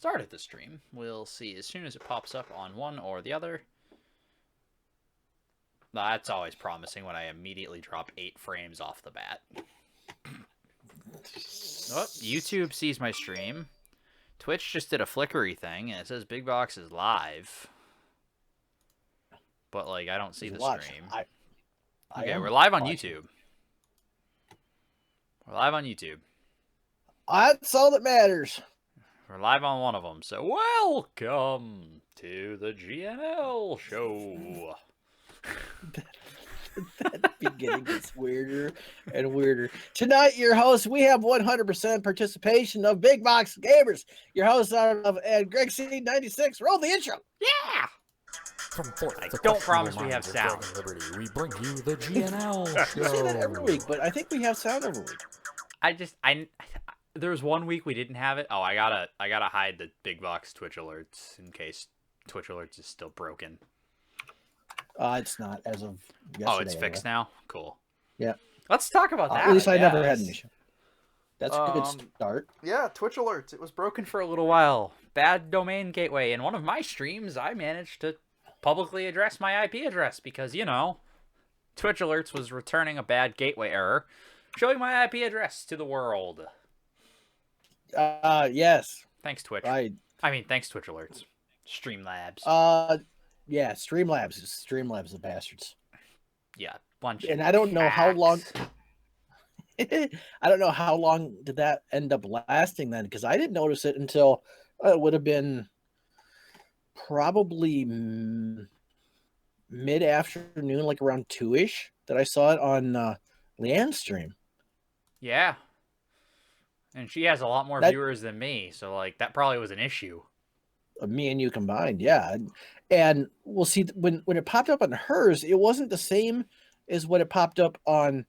started the stream. We'll see as soon as it pops up on one or the other. That's always promising when I immediately drop 8 frames off the bat. Oh, YouTube sees my stream. Twitch just did a flickery thing, and it says Big Box is live. But, like, I don't see the stream. Okay, we're live on YouTube. We're live on YouTube. That's all that matters. We're live on one of them, so welcome to the GNL show. That beginning gets weirder and weirder. Tonight, your host, we have 100% participation of Big Box Gamers. Your host of Greg C96. Roll the intro. Yeah. From Fort I don't promise we have sound. Liberty, we bring you the GNL show. We say that every week, but I think we have sound every week. There was one week we didn't have it. Oh, I gotta hide the Big Box Twitch alerts in case Twitch alerts is still broken. It's not as of yesterday. Oh, it's fixed now? Cool. Yeah. Let's talk about that. At least I never had an issue. That's a good start. Yeah, Twitch alerts. It was broken for a little while. Bad domain gateway. In one of my streams, I managed to publicly address my IP address because, you know, Twitch alerts was returning a bad gateway error, showing my IP address to the world. Yes. Thanks, Twitch. Thanks, Twitch alerts. Streamlabs. Yeah, Streamlabs the bastards. Yeah, bunch. And I don't know how long. I don't know how long did that end up lasting then, because I didn't notice it until it would have been probably mid-afternoon, like around 2-ish, that I saw it on Leanne's stream. Yeah. And she has a lot more viewers than me, so like that probably was an issue. Me and you combined, yeah. And we'll see, when it popped up on hers, it wasn't the same as what it popped up on.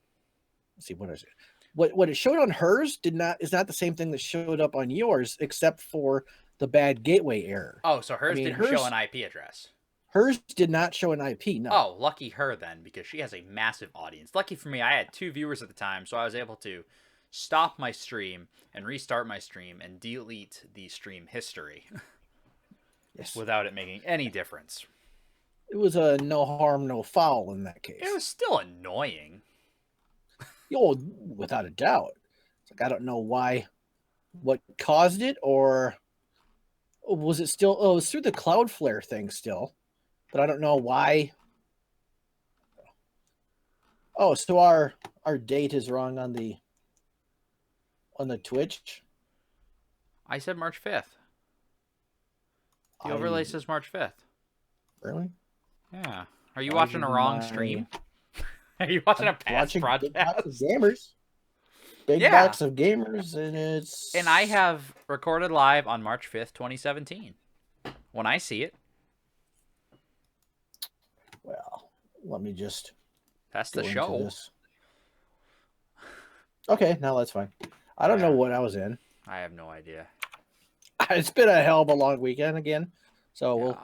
Let's see, what is it? What it showed on hers is not the same thing that showed up on yours, except for the bad gateway error. Oh, so hers didn't show an IP address. Hers did not show an IP. No. Oh, lucky her then, because she has a massive audience. Lucky for me, I had 2 viewers at the time, so I was able to stop my stream and restart my stream and delete the stream history. Yes. Without it making any difference. It was a no harm, no foul in that case. It was still annoying. Oh, without a doubt. It's like, I don't know what caused it, or was it still? Oh, it was through the Cloudflare thing still, but I don't know why. Oh, so our date is wrong on the Twitch. I said March 5th. The overlay says March 5th. Really? Yeah. Are you watching a wrong stream? Are you watching a past broadcast? Big Box of Gamers. Big Box of Gamers, and it's... And I have recorded live on March 5th, 2017. When I see it. Well, let me just... That's the show. Okay, now that's fine. I don't know what I was in. I have no idea. It's been a hell of a long weekend again, so we'll.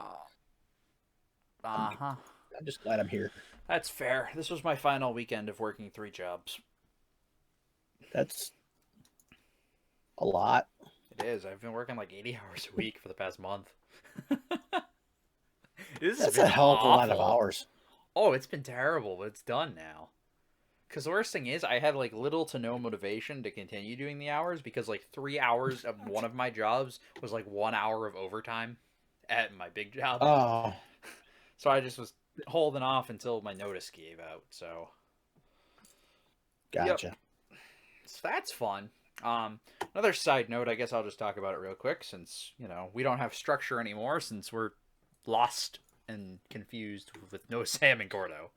I'm just glad I'm here. That's fair. This was my final weekend of working 3 jobs. That's a lot. It is. I've been working like 80 hours a week for the past month. That's a hell of a lot of hours. Oh, it's been terrible, but it's done now. Because the worst thing is, I had like little to no motivation to continue doing the hours because like 3 hours of one of my jobs was like 1 hour of overtime at my big job. Oh. So I just was holding off until my notice gave out. So. Gotcha. Yep. So that's fun. Another side note, I guess I'll just talk about it real quick since, you know, we don't have structure anymore since we're lost and confused with no Sam and Gordo.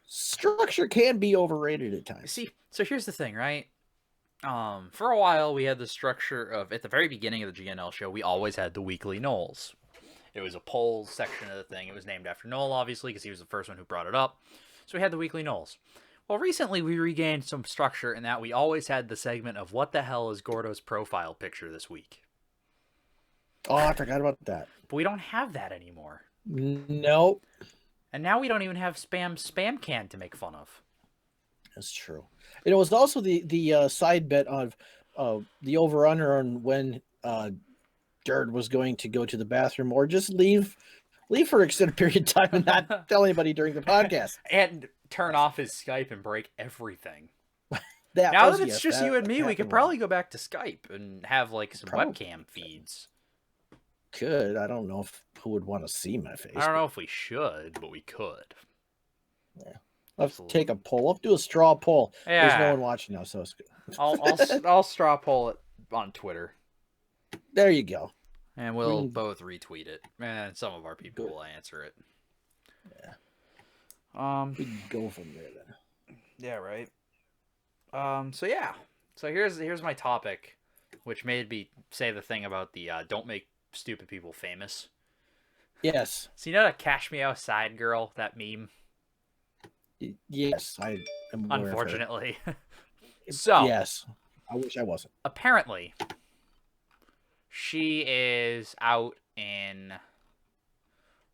Structure can be overrated at times. See, so here's the thing, right? For a while, we had the structure of, at the very beginning of the GNL show, we always had the weekly Knowles. It was a polls section of the thing. It was named after Noel, obviously, because he was the first one who brought it up. So we had the weekly Knowles. Well, recently we regained some structure in that we always had the segment of what the hell is Gordo's profile picture this week? Oh, I forgot about that. But we don't have that anymore. Nope. And now we don't even have spam can to make fun of. That's true. And it was also the side bet of the over-under on when Jared was going to go to the bathroom or just leave for an extended period of time and not tell anybody during the podcast. And turn off his Skype and break everything. That Now was- that it's yes, just that you and me, we could happened. probably go back to Skype and have like some Probably. webcam feeds. Could. I don't know who would want to see my face. I don't know if we should, but we could. Let's take a poll. Let's do a straw poll. There's no Yeah. one watching now, so it's good. I'll straw poll it on Twitter, There you go. and we'll We- both retweet it, and some of our people Good. will answer it. Yeah. We can go from there then. Yeah, right. So yeah. So here's my topic, which made me say the thing about the don't make stupid people famous. Yes. So you know that "Cash Me Outside" girl, that meme? Yes, I am aware of her. Unfortunately. So Yes. I wish I wasn't. apparently, she is out in,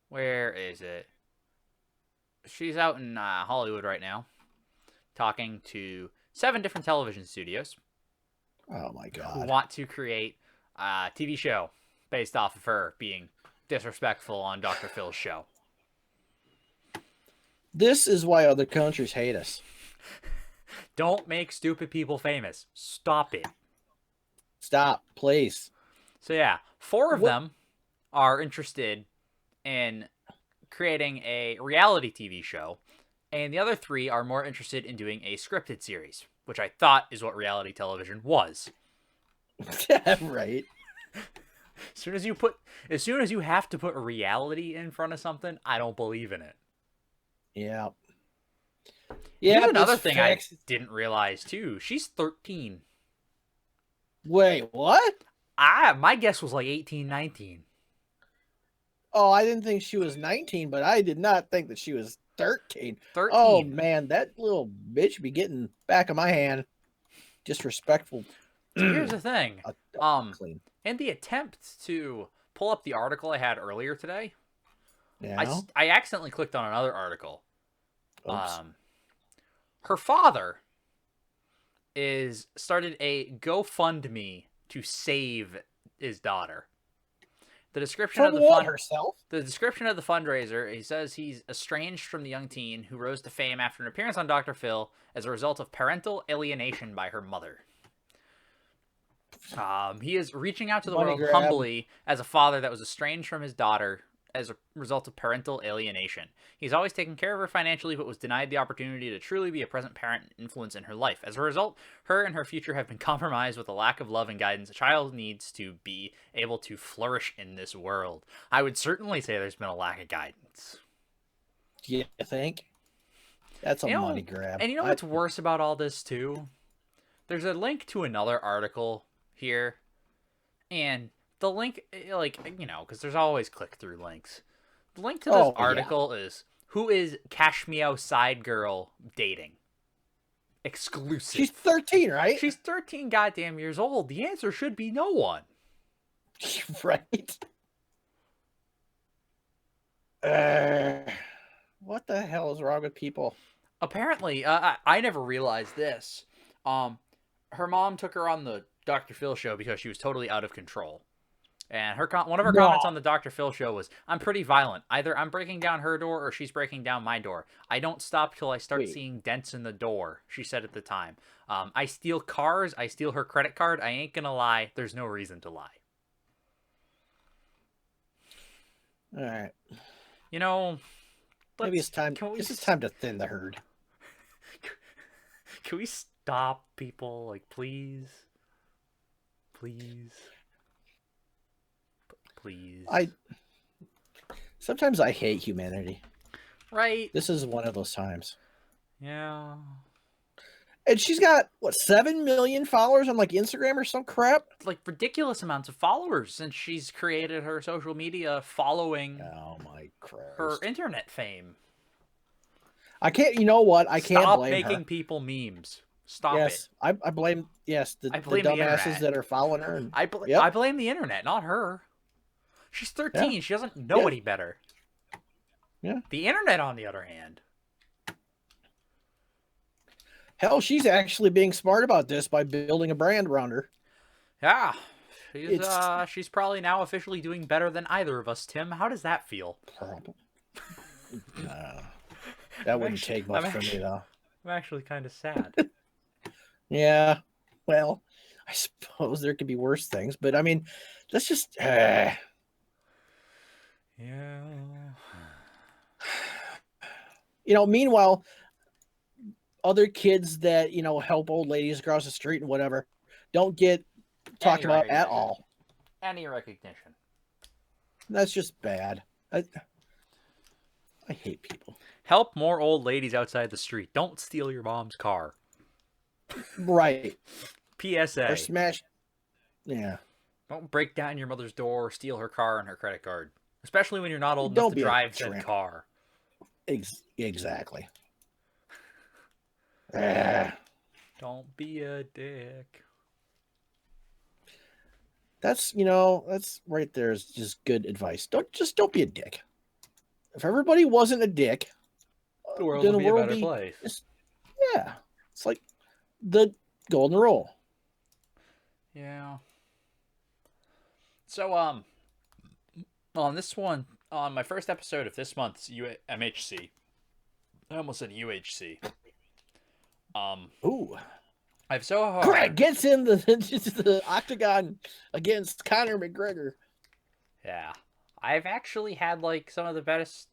where is it? She's out in Hollywood right now, talking to 7 different television studios Oh my who god. want to create a TV show based off of her being disrespectful on Dr. Phil's show. This is why other countries hate us. Don't make stupid people famous. Stop it. Stop, please. So yeah, 4 of What- them are interested in creating a reality TV show, and the other 3 are more interested in doing a scripted series, which I thought is what reality television was. Right. As soon as you have to put reality in front of something, I don't believe in it. Yeah. Here's Yeah. another this thing fax- I didn't realize too. She's 13. Wait, what? My guess was like 18, 19. Oh, I didn't think she was 19, but I did not think that she was 13. 13. Oh man, that little bitch be getting back of my hand. Disrespectful. So here's the thing. Clean. In the attempt to pull up the article I had earlier today, Yeah. I accidentally clicked on another article. Oops. Her father started a GoFundMe to save his daughter. The description From of the what, fund, herself? the description of the fundraiser, he says he's estranged from the young teen who rose to fame after an appearance on Dr. Phil as a result of parental alienation by her mother. He is reaching out to the Money world grab. humbly as a father that was estranged from his daughter as a result of parental alienation. He's always taken care of her financially, but was denied the opportunity to truly be a present parent and influence in her life. As a result, her and her future have been compromised with a lack of love and guidance a child needs to be able to flourish in this world. I would certainly say there's been a lack of guidance. Do you think? That's a You know- money grab. And you know I- what's worse about all this too? There's a link to another article here, and the link, like, you know, because there's always click-through links. The link to this Oh, yeah. article is who is Cash Me Outside girl dating? Exclusive. She's 13, right? She's 13 goddamn years old. The answer should be no one. Right. What the hell is wrong with people? Apparently, I never realized this. Her mom took her on the Dr. Phil show because she was totally out of control. And one of her comments No. on the Dr. Phil show was, "I'm pretty violent. Either I'm breaking down her door or she's breaking down my door. I don't stop till I start Wait. seeing dents in the door," she said at the time. "I steal cars. I steal her credit card. I ain't gonna lie. There's no reason to lie." All right. You know, Maybe it's time. Can we, This is time to thin the herd. can we stop people? Like, please? Please? Please. Sometimes I hate humanity. Right? This is one of those times. Yeah. And she's got what 7 million followers on like Instagram or some crap. Like ridiculous amounts of followers since she's created her social media following Oh my Christ! her internet fame. I can't. You know what? I can't Stop blame making her. people memes. Stop Yes, it. I blame. Yes, the blame the dumbasses internet. that are following her. I Yep. blame the internet, not her. She's 13. She doesn't know Yeah. any better. Yeah. The internet, on the other hand. Hell, she's actually being smart about this by building a brand around her. Yeah. She's probably now officially doing better than either of us, Tim. How does that feel? That wouldn't take much from me, though. I'm actually kind of sad. Yeah, well, I suppose there could be worse things, but I mean, let's just. Yeah. Meanwhile, other kids that help old ladies across the street and whatever don't get talked about at all. Any recognition. That's just bad. I hate people. Help more old ladies outside the street. Don't steal your mom's car. Right. PSA. Or smash. Yeah. Don't break down your mother's door or steal her car and her credit card. Especially when you're not old Don't enough to be a drive tramp. that car. Exactly. Don't be a dick. That's right there is just good advice. Don't be a dick. If everybody wasn't a dick, The world then would the be a world better would be place. Yeah. It's like the golden rule. Yeah. So, on this one, on my first episode of this month's MHC, I almost said UHC. Ooh. I've so hard. Greg gets in the octagon against Conor McGregor. Yeah. I've actually had like some of the best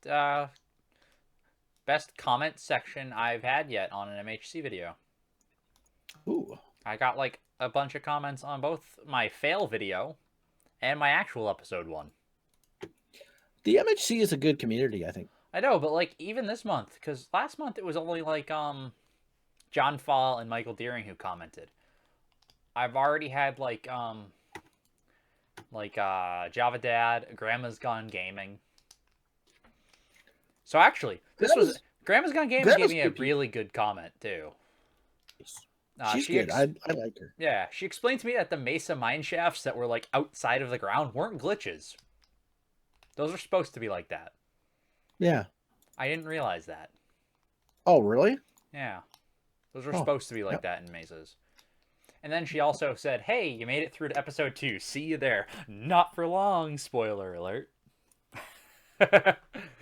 comment section I've had yet on an MHC video. Ooh. I got like a bunch of comments on both my fail video and my actual episode one. The MHC is a good community, I think. I know, but like even this month, because last month it was only like John Fall and Michael Deering who commented. I've already had like Java Dad, Grandma's Gone Gaming. So actually, Grandma's Gone Gaming gave me a really good comment too. She's good. I like her. Yeah, she explained to me that the Mesa mine shafts that were like outside of the ground weren't glitches. Those are supposed to be like that. Yeah. I didn't realize that. Oh, really? Yeah. Those are supposed to be like that in mesas. And then she also said, hey, you made it through to episode 2. See you there. Not for long, spoiler alert.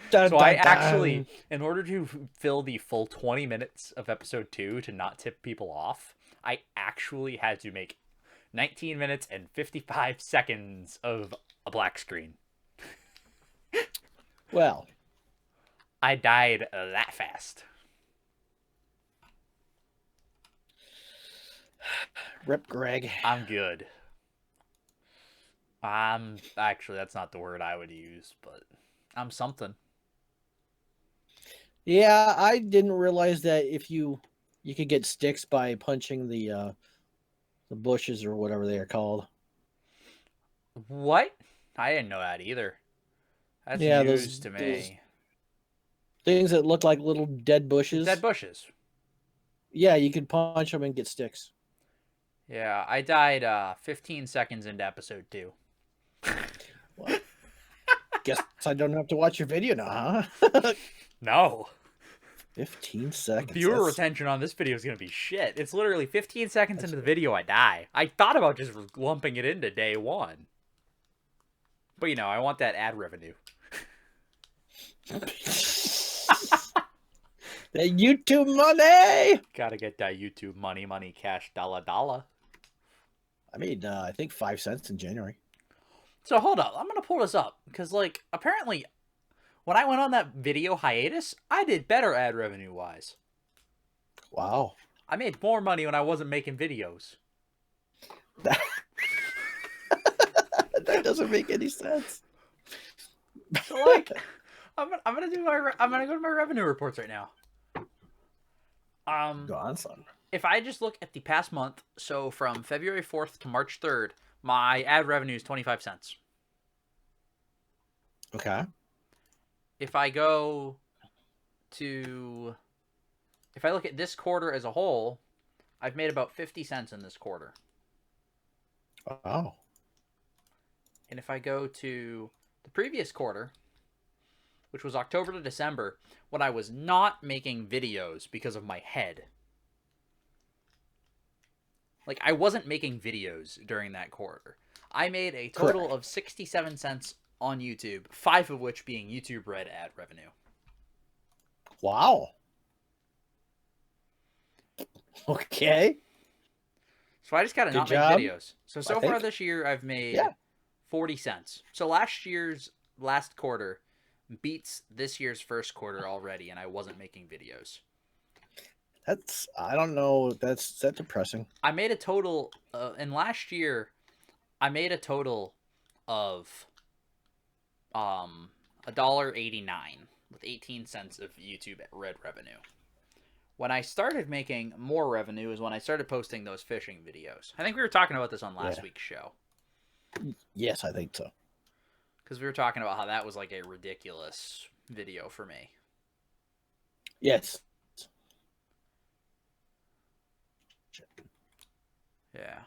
So I actually, in order to fill the full 20 minutes of episode 2 to not tip people off, I actually had to make 19 minutes and 55 seconds of a black screen. Well, I died that fast. Rip Greg. I'm good. Actually, that's not the word I would use, but I'm something. Yeah, I didn't realize that if you could get sticks by punching the bushes or whatever they are called. What? I didn't know that either. That's news to me. Things that look like little dead bushes. Dead bushes. Yeah, you could punch them and get sticks. Yeah, I died 15 seconds into episode 2. Well, guess I don't have to watch your video now, huh? No. 15 seconds. Viewer retention on this video is going to be shit. It's literally 15 seconds into the video I die. I thought about just lumping it into day 1. But, I want that ad revenue. The YouTube money! Gotta get that YouTube money, cash, dollar. I made, I think 5 cents in January. So, hold up. I'm going to pull this up. Because, apparently, when I went on that video hiatus, I did better ad revenue-wise. Wow. I made more money when I wasn't making videos. That doesn't make any sense. So, I'm gonna go to my revenue reports right now. Go on, son. If I just look at the past month, so from February 4th to March 3rd, my ad revenue is 25 cents. Okay. If I look at this quarter as a whole, I've made about 50 cents in this quarter. Wow. And if I go to the previous quarter, which was October to December, when I was not making videos because of my head. I wasn't making videos during that quarter. I made a total of 67 cents on YouTube, 5 of which being YouTube Red ad revenue. Wow. Okay. So I just got to Good not job, make videos. So I far think. this year, I've made Yeah. 40 cents. So last year's last quarter beats this year's first quarter already, and I wasn't making videos. I don't know. That's depressing. I made a total, in last year, I made a total of $1.89 with 18 cents of YouTube Red revenue. When I started making more revenue is when I started posting those fishing videos. I think we were talking about this on last week's show. Yes, I think so. Because we were talking about how that was like a ridiculous video for me. Yes. Yeah.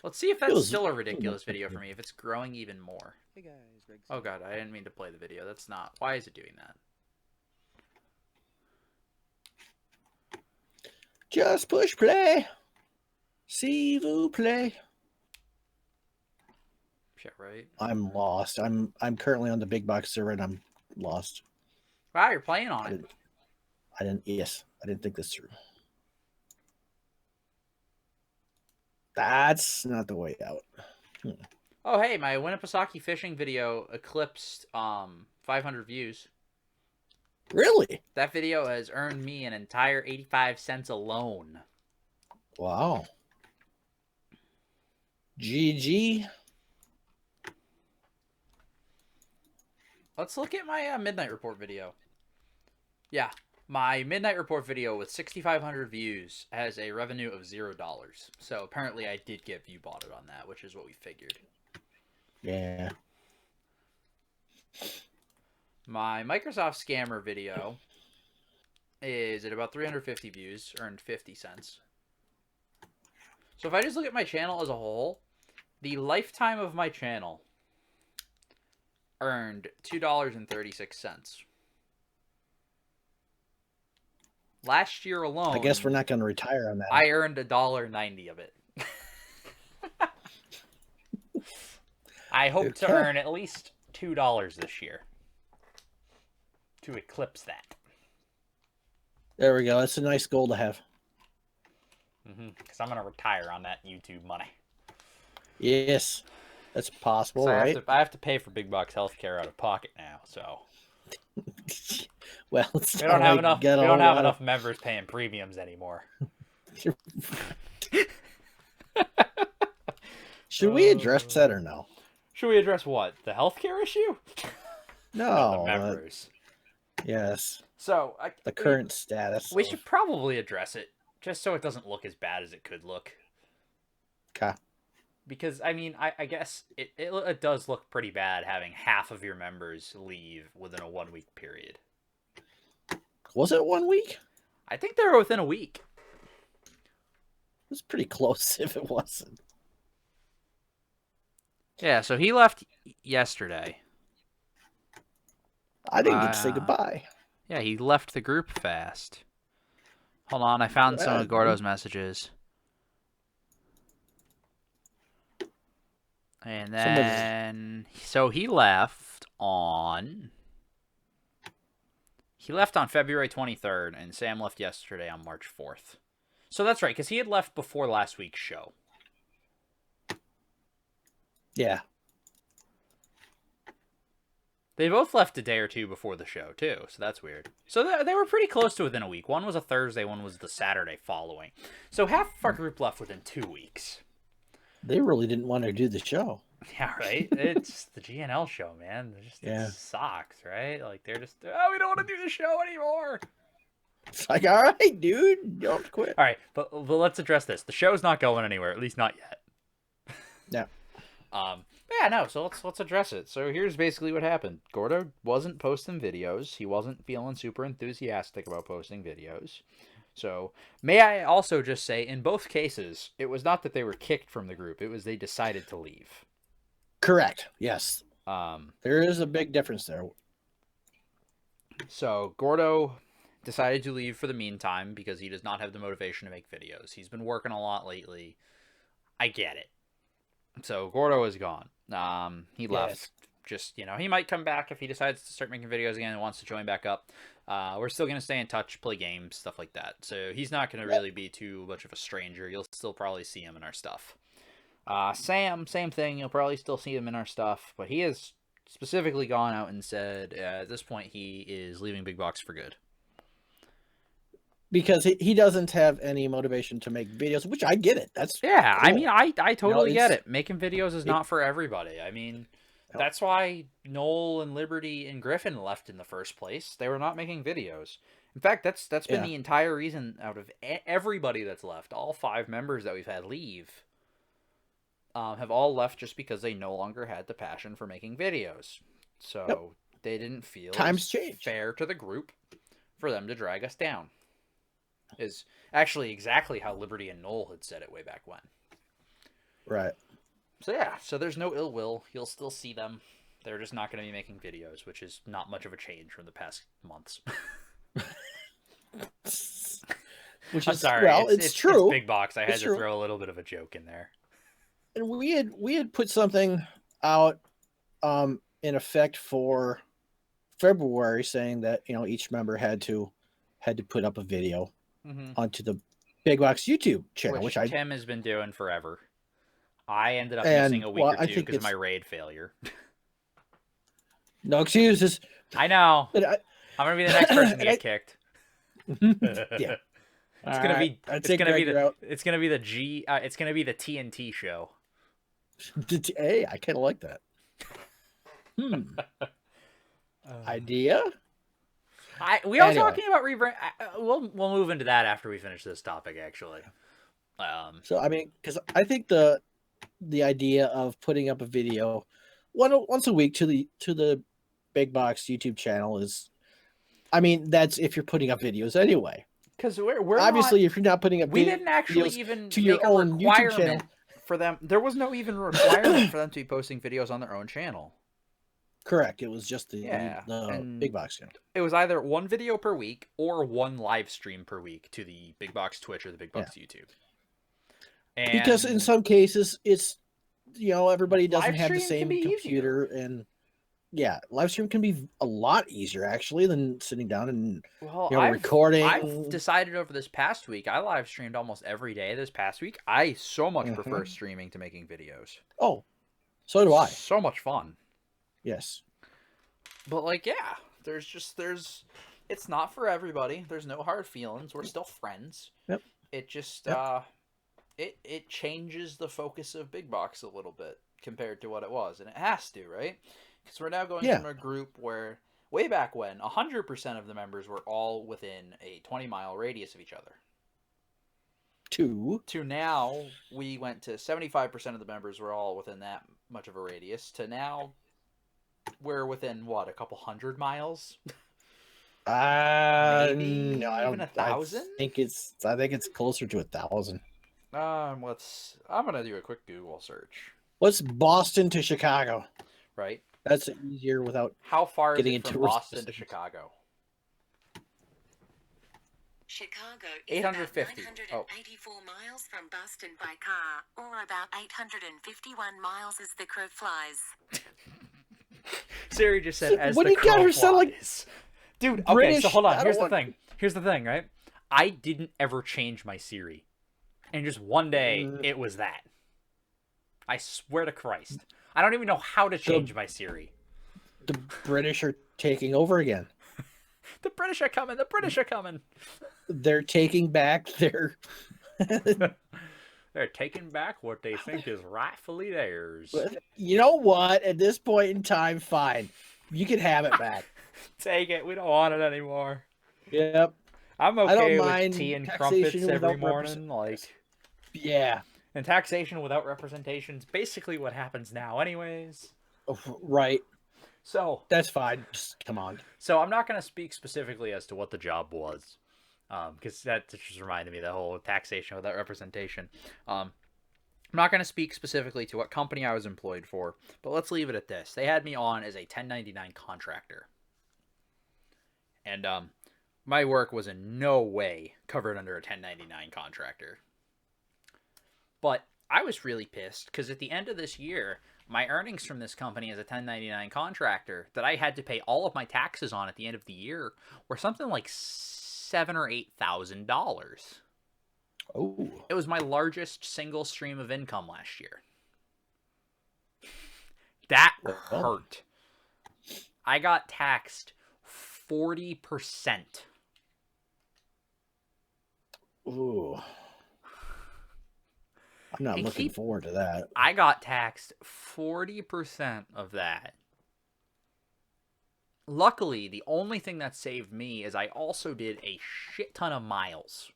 Let's see if that's still a ridiculous video for me, if it's growing even more. Hey guys, Greg. Oh god, I didn't mean to play the video. That's not... Why is it doing that? Just push play. S'il vous plaît. Shit, right? I'm lost. I'm currently on the big box server and I'm lost. Wow, you're playing on it. I didn't think this through. That's not the way out. Oh, hey, my Winnipesaukee fishing video eclipsed 500 views. Really? That video has earned me an entire 85 cents alone. Wow. GG. Let's look at my Midnight Report video. Yeah, my Midnight Report video with 6,500 views has a revenue of $0. So apparently I did get view botted on that, which is what we figured. Yeah. My Microsoft Scammer video is at about 350 views, earned 50 cents. So if I just look at my channel as a whole, the lifetime of my channel earned $2.36. Last year alone, I guess we're not going to retire on that. I earned $1.90 of it. I hope to earn at least $2 this year to eclipse that. There we go. That's a nice goal to have. Because I'm going to retire on that YouTube money. Yes, that's possible, So right? I have to pay for big box healthcare out of pocket now. So Well, it's we don't not have like enough. you got We a don't whole have lot enough of- members paying premiums anymore. Should we address that or no? Should we address what? The healthcare issue? No. the members. Yes. So The current status. we should probably address it, just so it doesn't look as bad as it could look. Okay. Because, I mean, I guess it does look pretty bad having half of your members leave within a 1 week period. Was it 1 week? I think they were within a week. It was pretty close if it wasn't. Yeah, so he left yesterday. I didn't get to say goodbye. Yeah, he left the group fast. Hold on, I found some of Gordo's messages. And then, so he left on... He left on February 23rd, and Sam left yesterday on March 4th. So that's right, because he had left before last week's show. Yeah. They both left a day or two before the show, too, so that's weird. So they were pretty close to within a week. One was a Thursday, one was the Saturday following. So half of our group left within 2 weeks. They really didn't want to do the show. Yeah, right? It's the GNL show, man. It sucks, right? Like, they're just, oh, we don't want to do the show anymore. It's like, all right, dude, you don't have to quit. All right, but let's address this. The show's not going anywhere, at least not yet. Yeah. Yeah, no, so let's address it. So here's basically what happened. Gordo wasn't posting videos. He wasn't feeling super enthusiastic about posting videos. So, may I also just say, in both cases, it was not that they were kicked from the group. It was they decided to leave. Correct. Yes. There is a big difference there. So, Gordo decided to leave for the meantime because he does not have the motivation to make videos. He's been working a lot lately. I get it. So Gordo is gone. He Yes. left. Just, he might come back if he decides to start making videos again and wants to join back up. We're still going to stay in touch, play games, stuff like that. So he's not going to really be too much of a stranger. You'll still probably see him in our stuff. Sam, same thing. You'll probably still see him in our stuff. But he has specifically gone out and said at this point he is leaving Big Box for good. Because he doesn't have any motivation to make videos, which I get it. That's Yeah, I cool. mean, I totally get it's- it. Making videos is not for everybody. I mean, No. that's why Noel and Liberty and Griffin left in the first place. They were not making videos. In fact, that's been Yeah. the entire reason out of everybody that's left. All 5 members that we've had leave have all left just because they no longer had the passion for making videos. So they didn't feel Times change. fair to the group for them to drag us down. Is actually exactly how Liberty and Noel had said it way back when. Right. So yeah, so there's no ill will. You'll still see them. They're just not going to be making videos, which is not much of a change from the past months. Which I'm is sorry. well, it's true. It's Big Box. I had It's to true. throw a little bit of a joke in there. And we had put something out in effect for February saying that each member had to put up a video onto the Big Box YouTube channel, which I Tim has been doing forever. I ended up And, missing a week well, or I two think because of my it's- raid failure. no excuses. I know. But I'm gonna be the next person to And get I- kicked. Yeah. It's gonna be. I'd It's take gonna be Greg the. out. It's gonna be the G. It's gonna be the TNT show. Hey, I kind of like that. Idea? We are Anyway. talking about rebrand. We'll move into that after we finish this topic, actually. So I mean, because I think the idea of putting up a video once a week to the Big Box YouTube channel is, I mean, that's if you're putting up videos anyway. Because we're Obviously, not, if you're not putting up we videos, didn't actually videos even to your make a own YouTube channel. requirement for them. There was no even requirement for them to be posting videos on their own channel. Correct. It was just the and- Big Box channel. It was either one video per week or one live stream per week to the Big Box Twitch or the Big Box YouTube. And Because in some cases, it's everybody doesn't Live have the stream can same be computer, and live stream can be a lot easier actually than sitting down and well, recording. I've decided over this past week, I live streamed almost every day this past week. I so much prefer streaming to making videos. Oh, so do I. So much fun. Yes. But it's not for everybody. There's no hard feelings. We're still friends. Yep. It just Yep. it changes the focus of Big Box a little bit compared to what it was, and it has to, right? Because we're now going from a group where way back when 100% of the members were all within a 20-mile radius of each other. To now we went to 75% of the members were all within that much of a radius to now we're within what, a couple 100 miles? Maybe no, I don't. even 1,000? I think it's closer to 1,000. I'm gonna do a quick Google search. What's Boston to Chicago? Right? That's easier without. How far is Getting it from into Boston to specifics. Chicago? Chicago is 850. about Oh. 984 miles from Boston by car, or about 851 miles as the crow flies. Siri just said, "As What the do you got crow her sound like flies." Dude, okay, British? so hold I on. don't Here's the want- thing. Here's the thing, right? I didn't ever change my Siri, and just one day it was that. I swear to Christ, I don't even know how to change my Siri. The British are taking over again. The British are coming. The British are coming. They're taking back their. They're taking back what they think is rightfully theirs. You know what? At this point in time, fine. You can have it back. Take it. We don't want it anymore. Yep. I'm I don't okay with mind tea and taxation crumpets every without morning. Yeah. And taxation without representation is basically what happens now, anyways. Right. So That's fine. Just come on. I'm not going to speak specifically as to what the job was, because that just reminded me of the whole taxation without representation. I'm not going to speak specifically to what company I was employed for, but let's leave it at this. They had me on as a 1099 contractor. And my work was in no way covered under a 1099 contractor. But I was really pissed because at the end of this year, my earnings from this company as a 1099 contractor that I had to pay all of my taxes on at the end of the year were something like $7,000 or $8,000. Oh, It was my largest single stream of income last year. That Well. hurt. I got taxed 40%. ooh. I'm not And looking keep- forward to that. I got taxed 40% of that. Luckily, the only thing that saved me is I also did a shit ton of miles.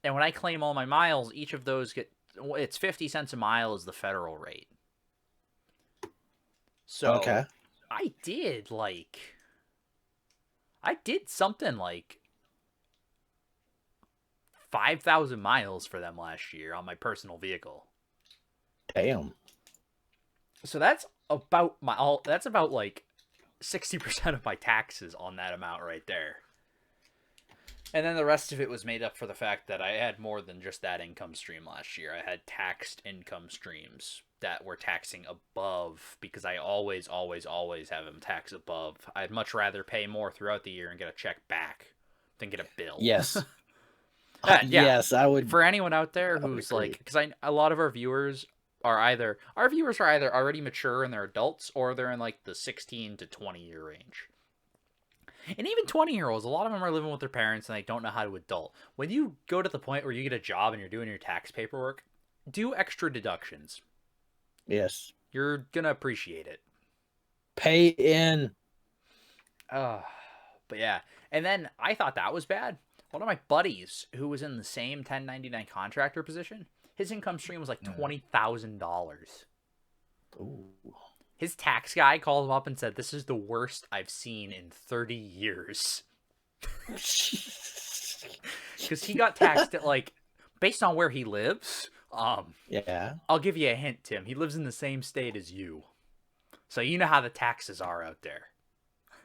And when I claim all my miles, each of those it's 50 cents a mile is the federal rate. So Okay. I did something like 5,000 miles for them last year on my personal vehicle. Damn. So that's about that's about like 60% of my taxes on that amount right there. And then the rest of it was made up for the fact that I had more than just that income stream last year. I had taxed income streams that were taxing above because I always have them tax above. I'd much rather pay more throughout the year and get a check back than get a bill. Yes. Yeah. Yes, I would. For anyone out there I would who's agree. like, because a lot of our viewers are either already mature and they're adults, or they're in like the 16 to 20 year range. And even 20-year-olds, a lot of them are living with their parents and they don't know how to adult. When you go to the point where you get a job and you're doing your tax paperwork, do extra deductions. Yes. You're gonna appreciate it. Pay in. But yeah, and then I thought that was bad. One of my buddies who was in the same 1099 contractor position, his income stream was like $20,000. Ooh. His tax guy called him up and said, "This is the worst I've seen in 30 years." Because he got taxed at like, based on where he lives. Yeah. I'll give you a hint, Tim. He lives in the same state as you, so you know how the taxes are out there.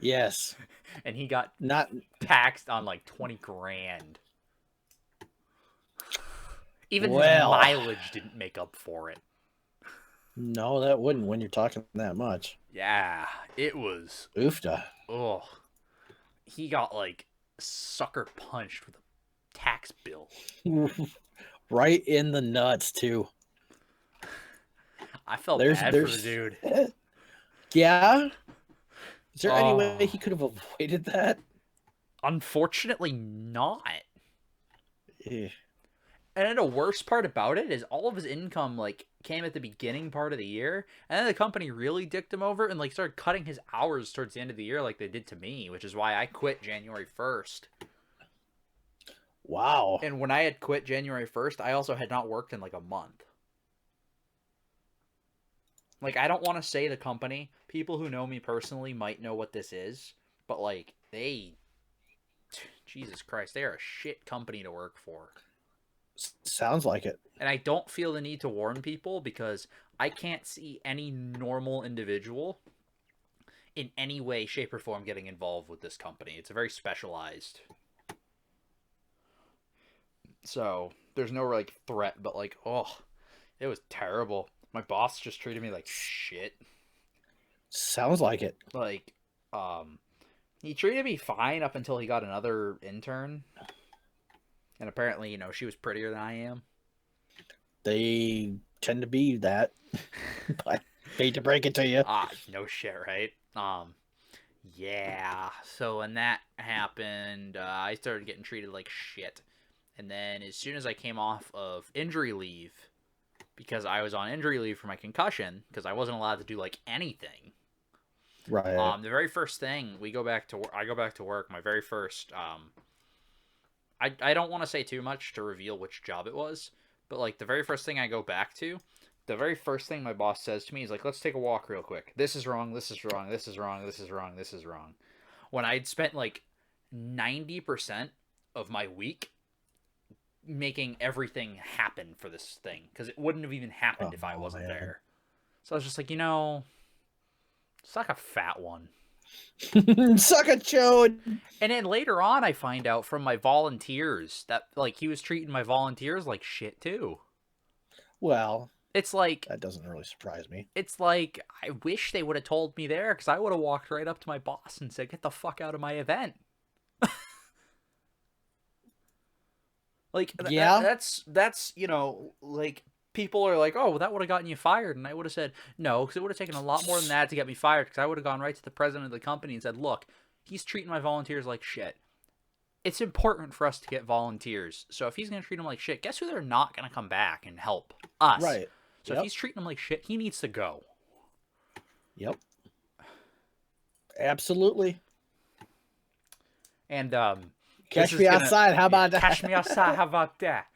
Yes. And he got Not. taxed on like 20 grand. Even his Well. mileage didn't make up for it. No, that wouldn't when you're talking that much. Yeah, it was. Oofda. Oh, he got like sucker punched with a tax bill. Right in the nuts too. I felt There's- bad there's- for the dude. Yeah. Is there any Oh. way he could have avoided that? Unfortunately, not. Eh. And then the worst part about it is all of his income like came at the beginning part of the year, and then the company really dicked him over and like started cutting his hours towards the end of the year, like they did to me, which is why I quit January 1st. Wow. And when I had quit January 1st, I also had not worked in like a month. Like, I don't want to say the company. People who know me personally might know what this is, but like Jesus Christ, they are a shit company to work for. Sounds like it. And I don't feel the need to warn people because I can't see any normal individual in any way, shape, or form getting involved with this company. It's a very specialized. So there's no like threat, but like, oh, it was terrible. My boss just treated me like shit. Sounds like it. Like, he treated me fine up until he got another intern. And apparently, she was prettier than I am. They tend to be that. I hate to break it to you. No shit, right? Yeah. So when that happened, I started getting treated like shit. And then as soon as I came off of injury leave, because I was on injury leave for my concussion, because I wasn't allowed to do like anything. Right. The very first thing I go back to work. My very first, I don't want to say too much to reveal which job it was, but like the very first thing I go back to, the very first thing my boss says to me is like, "Let's take a walk real quick. This is wrong. This is wrong. This is wrong. This is wrong. This is wrong." When I'd spent like 90% of my week making everything happen for this thing, because it wouldn't have even happened if I wasn't man. there. So I was just like, suck a fat one. Suck a chode. And then later on, I find out from my volunteers that like he was treating my volunteers like shit too. Well, It's like that doesn't really surprise me. I wish they would have told me there, because I would have walked right up to my boss and said, "Get the fuck out of my event." Like, Yeah. that's like, people are like, "Oh, well, that would have gotten you fired," and I would have said no, because it would have taken a lot more than that to get me fired. Because I would have gone right to the president of the company and said, "Look, he's treating my volunteers like shit. It's important for us to get volunteers. So if he's gonna treat them like shit, guess who they're not gonna come back and help us? Right. So if Yep. he's treating them like shit, he needs to go." Yep. Absolutely. And Catch this me is gonna- outside. How about that? Catch me outside. How about that?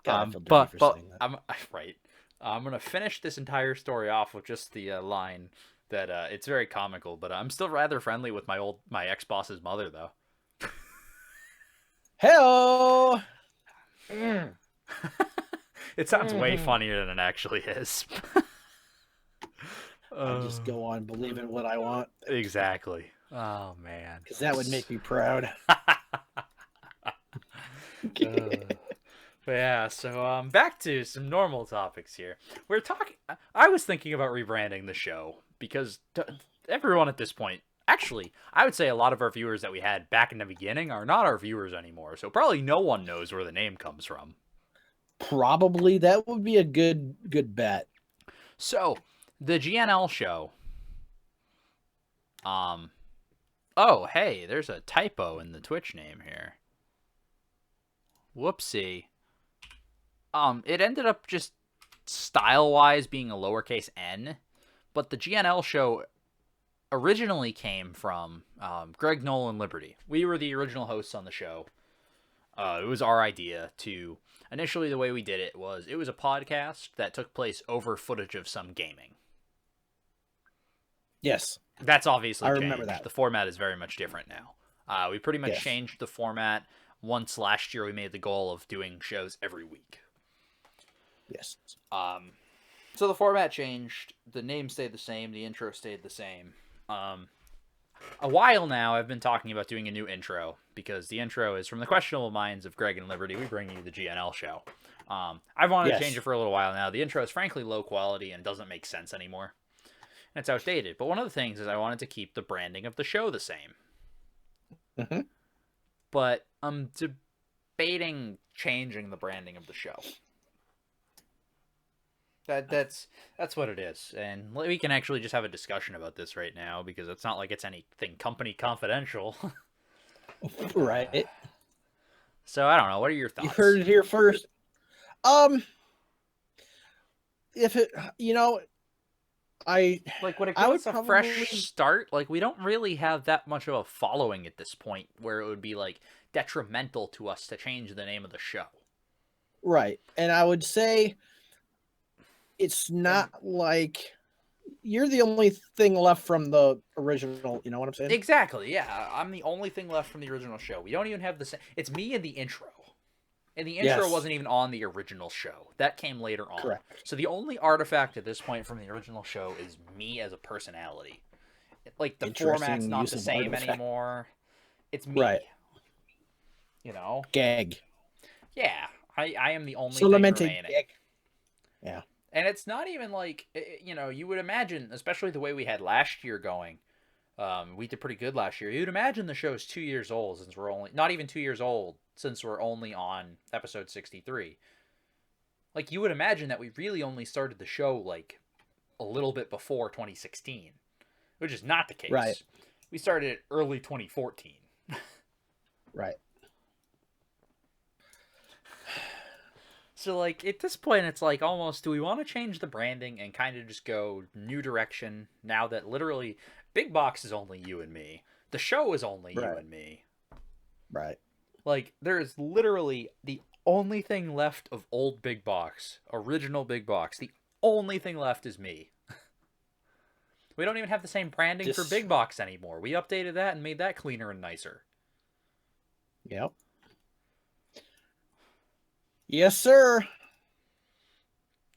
God, I feel dirty But for but saying that. I'm right. I'm gonna finish this entire story off with just the line that it's very comical, but I'm still rather friendly with my ex boss's mother though. Hello. It sounds way funnier than it actually is. I just go on believing what I want Exactly. Oh man. because that would make me proud. But yeah, so back to some normal topics here. We're talking. I was thinking about rebranding the show because everyone at this point, actually, I would say a lot of our viewers that we had back in the beginning are not our viewers anymore. So probably no one knows where the name comes from. Probably that would be a good bet. So the GNL show. Oh, hey, there's a typo in the Twitch name here. Whoopsie. It ended up just style-wise being a lowercase n, but the GNL show originally came from Greg Nolan Liberty. We were the original hosts on the show. It was our idea to... Initially, the way we did it was a podcast that took place over footage of some gaming. Yes. That's obviously I changed. remember that. The format is very much different now. We pretty much Yes. changed the format. Once last year, we made the goal of doing shows every week. Yes. So the format changed. The name stayed the same. The intro stayed the same. A while now, I've been talking about doing a new intro because the intro is from the questionable minds of Greg and Liberty. We bring you the GNL show. I've wanted Yes. to change it for a little while now. The intro is frankly low quality and doesn't make sense anymore. And it's outdated. But one of the things is I wanted to keep the branding of the show the same. Mm-hmm. But I'm debating changing the branding of the show. That's what it is, and we can actually just have a discussion about this right now because it's not like it's anything company confidential. Right. So I don't know. What are your thoughts? You heard it here first. If it, Like, would it I give would us a probably- fresh start? Like, we don't really have that much of a following at this point where it would be like detrimental to us to change the name of the show. right, and I would say it's not like you're the only thing left from the original. You know what I'm saying? Exactly. Yeah, I'm the only thing left from the original show. We don't even have the same. It's me in the intro. And the intro Yes. wasn't even on the original show. That came later on. Correct. So the only artifact at this point from the original show is me as a personality. Like, the Interesting format's not use the of same artifact. anymore. It's me. Right. You know? Gag. Yeah. I am the only So thing lamented remaining. gag. Yeah. And it's not even like, you would imagine, especially the way we had last year going. We did pretty good last year. You'd imagine the show's 2 years old since we're only, not even 2 years old since we're only on episode 63. Like, you would imagine that we really only started the show like a little bit before 2016, which is not the case. Right. We started it early 2014. Right. So, like, at this point, it's like almost, do we want to change the branding and kind of just go new direction now that literally Big Box is only you and me? The show is only you Right. and me. Right. Like, there is literally the only thing left of old Big Box, original Big Box. The only thing left is me. We don't even have the same branding for Just- Big Box anymore. We updated that and made that cleaner and nicer. Yep. Yes, sir.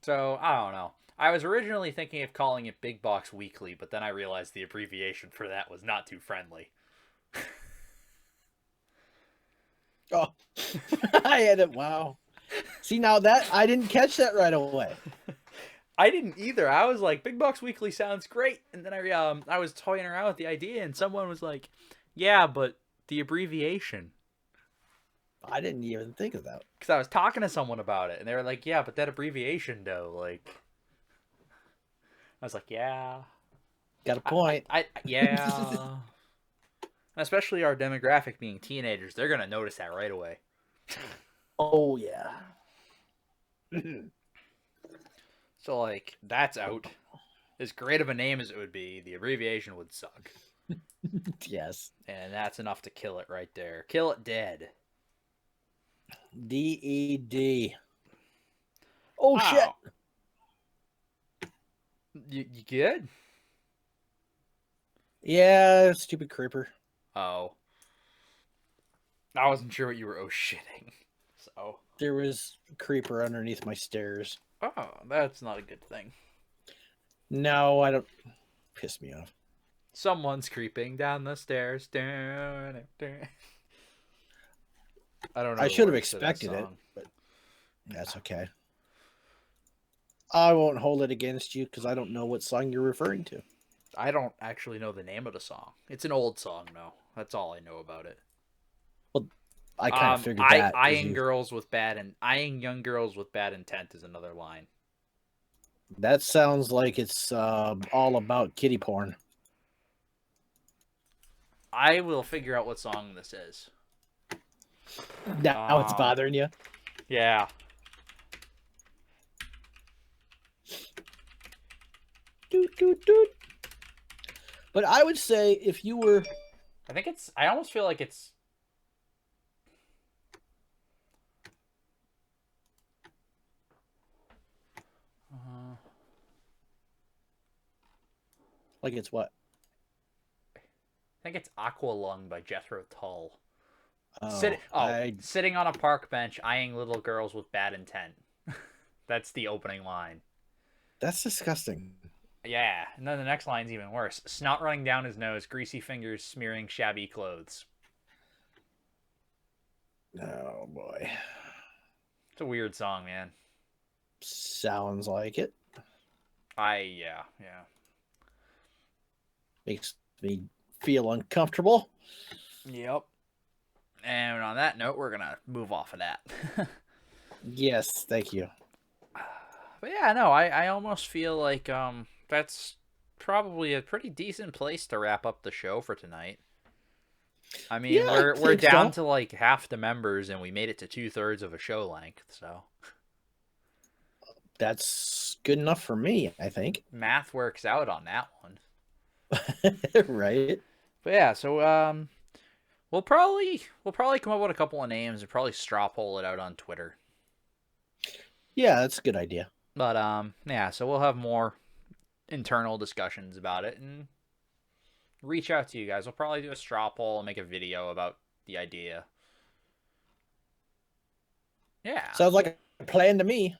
So, I don't know. I was originally thinking of calling it Big Box Weekly, but then I realized the abbreviation for that was not too friendly. Oh, I had it. Wow. See, now that I didn't catch that right away. I didn't either. I was like, Big Bucks Weekly sounds great, and then I was toying around with the idea, and someone was like, "Yeah, but the abbreviation." I didn't even think of that. Because I was talking to someone about it, and they were like, "Yeah, but that abbreviation, though, like." I was like, "Yeah, Got a point. yeah." Especially our demographic being teenagers, they're gonna notice that right away. Oh yeah. So like, that's out. As great of a name as it would be, the abbreviation would suck. Yes. And that's enough to kill it right there. Kill it dead. DED. Oh Wow. shit. You good? Yeah, stupid creeper. Oh. I wasn't sure what you were shitting. So. There was a creeper underneath my stairs. Oh, that's not a good thing. No, I don't. Piss me off. Someone's creeping down the stairs. I don't know. I the should have words to that expected it, song. but that's okay. I won't hold it against you because I don't know what song you're referring to. I don't actually know the name of the song. It's an old song, though. That's all I know about it. I kind of figured that. 'cause Eyeing you- girls with eyeing young girls with bad intent is another line. That sounds like it's all about kitty porn. I will figure out what song this is. Now it's Um, bothering you. Yeah. Doot, doot, doot. But I would say if you were I almost feel like it's. like it's what? I think it's Aqualung by Jethro Tull. Oh, Sitting on a park bench, eyeing little girls with bad intent. That's the opening line. that's disgusting. Yeah, and then the next line's even worse. Snot running down his nose, greasy fingers smearing shabby clothes. Oh boy. It's a weird song, man. Sounds like it. Yeah. Makes me feel uncomfortable. Yep. And on that note, we're gonna move off of that. Yes, thank you. But yeah, no, I almost feel like that's probably a pretty decent place to wrap up the show for tonight. I mean, Yeah, I we're think down so. to like half the members, and we made it to 2/3 of a show length. So That's good enough for me, I think. math works out on that one. Right? But yeah, so we'll probably come up with a couple of names and probably straw poll it out on Twitter. Yeah, that's a good idea. But yeah, so we'll have more internal discussions about it and reach out to you guys. We'll probably do a straw poll and make a video about the idea. Yeah. Sounds like a plan to me.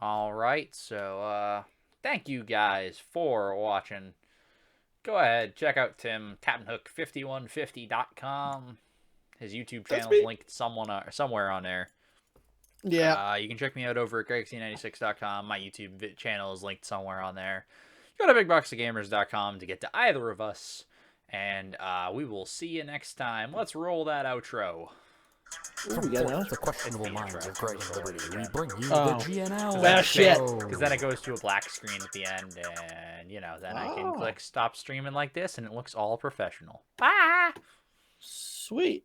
All right. So thank you guys for watching. Go ahead, check out Tim, CaptainHook5150.com. His YouTube That's channel is me. linked somewhere on there. Yeah. You can check me out over at GregC96.com. My YouTube channel is linked somewhere on there. Go to BigBoxOfGamers.com to get to either of us. And we will see you next time. Let's roll that outro. Ooh, From we got forth an the questionable minds of Greg and Liberty, we bring you Oh. the GNL Well, shit. show. Because then it goes to a black screen at the end. And, then I can Oh. click stop streaming like this. And it looks all professional. Bye! Sweet.